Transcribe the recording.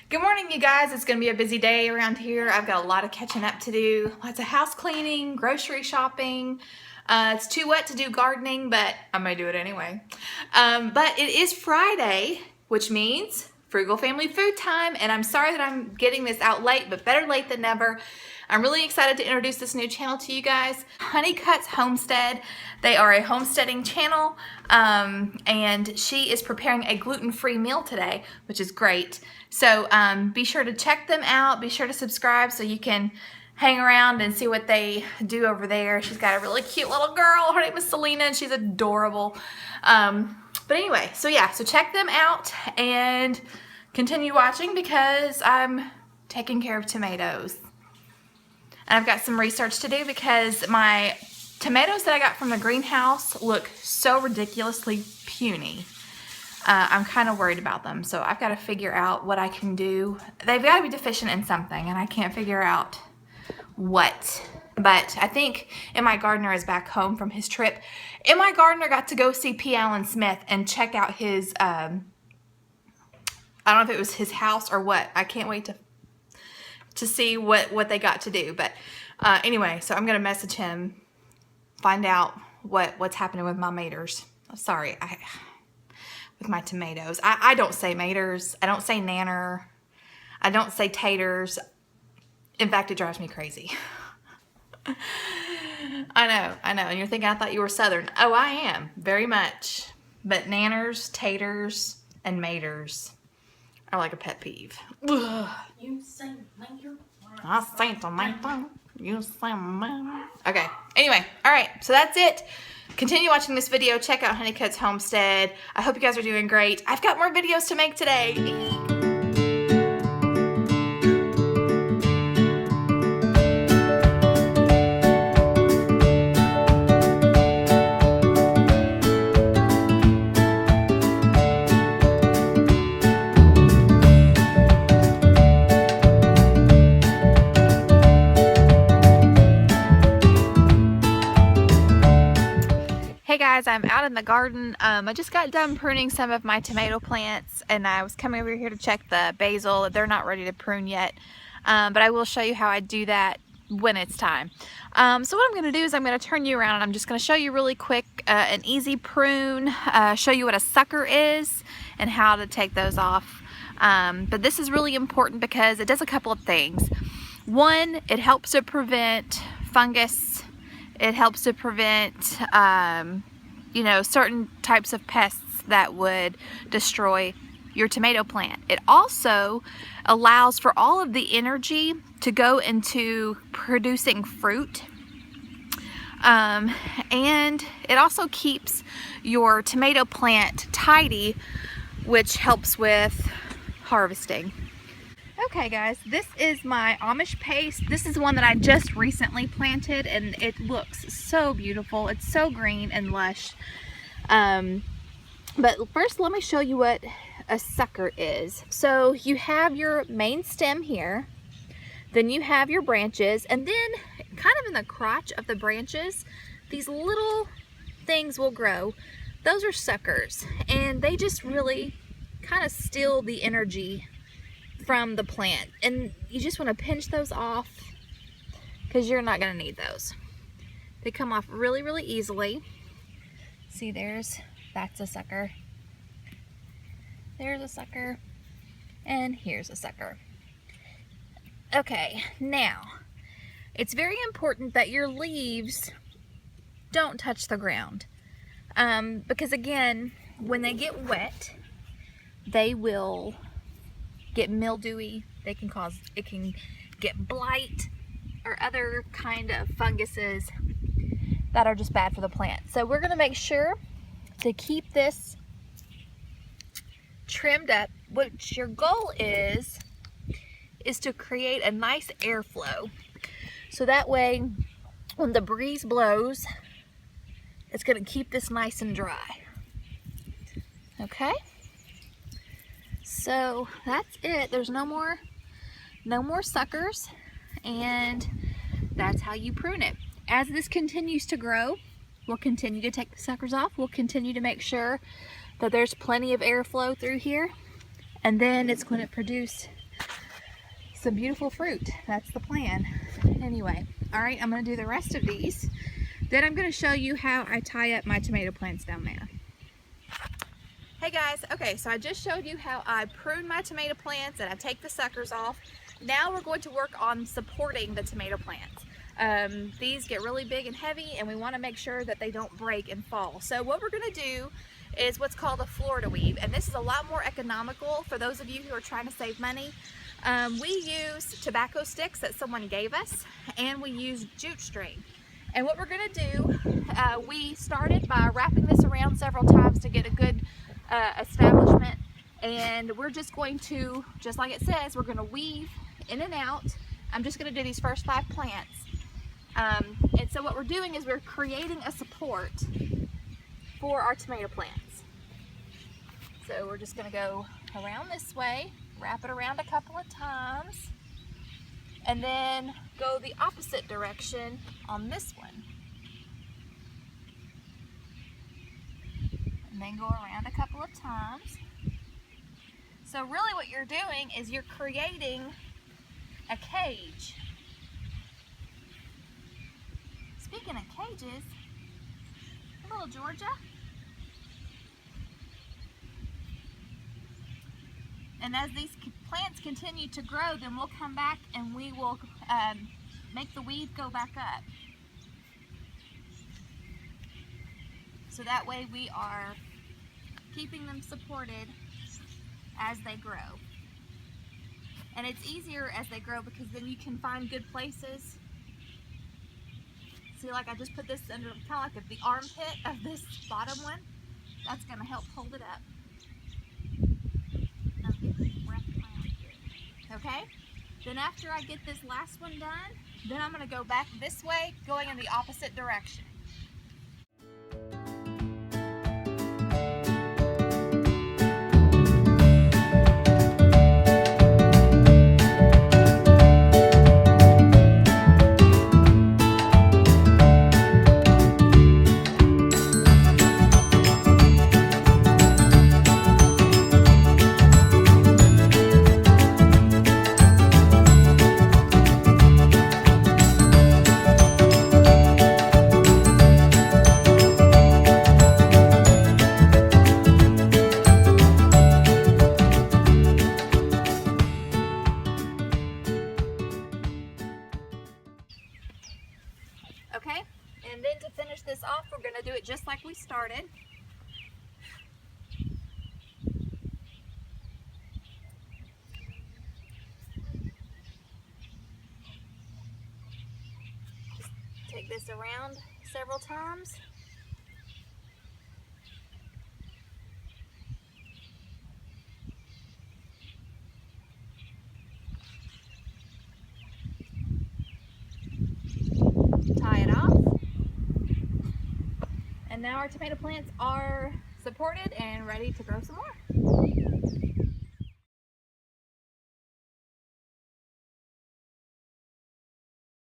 Good morning, you guys. It's going to be a busy day around here. I've got a lot of catching up to do. Lots of house cleaning, grocery shopping. It's too wet to do gardening, but I'm going to do it anyway. But it is Friday, which means Frugal family food time. And I'm sorry that I'm getting this out late, but better late than never. I'm really excited to introduce this new channel to you guys. Honeycutt's Homestead. They are a homesteading channel, and she is preparing a gluten-free meal today, which is great. So be sure to check them out. Be sure to subscribe so you can hang around and see what they do over there. She's got a really cute little girl. Her name is Selena, and she's adorable. But anyway, so check them out and continue watching because I'm taking care of tomatoes. And I've got some research to do because my tomatoes that I got from the greenhouse look so ridiculously puny. I'm kind of worried about them, so I've got to figure out what I can do. They've got to be deficient in something, and I can't figure out what. But I think my gardener is back home from his trip. And my gardener got to go see P. Allen Smith and check out his, I don't know if it was his house or what. I can't wait to see what they got to do. But anyway, so I'm going to message him, find out what's happening with my maters. Sorry, with my tomatoes. I don't say maters. I don't say nanner. I don't say taters. In fact, it drives me crazy. I know. And you're thinking I thought you were Southern. Oh, I am. Very much. But nanners, taters, and maters are like a pet peeve. Ugh. You say mater. I say tomato. You say mater. Okay. Anyway. All right. So that's it. Continue watching this video. Check out Honeycutt's Homestead. I hope you guys are doing great. I've got more videos to make today. Hey guys, I'm out in the garden. I just got done pruning some of my tomato plants, and I was coming over here to check the basil. They're not ready to prune yet, but I will show you how I do that when it's time. So what I'm going to do is I'm going to turn you around, and I'm just going to show you really quick an easy prune, show you what a sucker is and how to take those off. But this is really important because it does a couple of things. One, it helps to prevent fungus. It helps to prevent, certain types of pests that would destroy your tomato plant. It also allows for all of the energy to go into producing fruit. And it also keeps your tomato plant tidy, which helps with harvesting. Okay guys, this is my Amish paste. This is one that I just recently planted, and it looks so beautiful. It's so green and lush. But first let me show you what a sucker is. So you have your main stem here, then you have your branches, and then kind of in the crotch of the branches, these little things will grow. Those are suckers, and they just really kind of steal the energy from the plant, and you just want to pinch those off because you're not going to need those. They come off really easily. See, that's a sucker, there's a sucker, and here's a sucker. Okay, now it's very important that your leaves don't touch the ground, because again, when they get wet, they will get mildewy. It can get blight or other kind of funguses that are just bad for the plant. So we're going to make sure to keep this trimmed up, which your goal is to create a nice airflow. So that way when the breeze blows, it's going to keep this nice and dry. Okay? So that's it. There's no more suckers, and that's how you prune it. As this continues to grow, we'll continue to take the suckers off. We'll continue to make sure that there's plenty of airflow through here, and then it's going to produce some beautiful fruit. That's the plan. Anyway, all right, I'm going to do the rest of these. Then I'm going to show you how I tie up my tomato plants down there. Hey guys, okay, so I just showed you how I prune my tomato plants and I take the suckers off. Now we're going to work on supporting the tomato plants. These get really big and heavy and we want to make sure that they don't break and fall. So what we're going to do is what's called a Florida weave, and this is a lot more economical for those of you who are trying to save money. We use tobacco sticks that someone gave us, and we use jute string. And what we're going to do, we started by wrapping this around several times to get a good establishment, and we're just going to, just like it says, we're going to weave in and out. I'm just going to do these first 5 plants. And so what we're doing is we're creating a support for our tomato plants. So we're just going to go around this way, wrap it around a couple of times, and then go the opposite direction on this one. And then go around a couple of times. So really what you're doing is you're creating a cage. Speaking of cages, little Georgia. And as these plants continue to grow, then we'll come back and we will make the weave go back up. So that way we are keeping them supported as they grow. And it's easier as they grow because then you can find good places. See, like I just put this under kind of like the armpit of this bottom one. That's going to help hold it up. Okay? Then after I get this last one done, then I'm going to go back this way, going in the opposite direction. Okay, and then to finish this off, we're going to do it just like we started. Just take this around several times. Tie it off. And now our tomato plants are supported and ready to grow some more.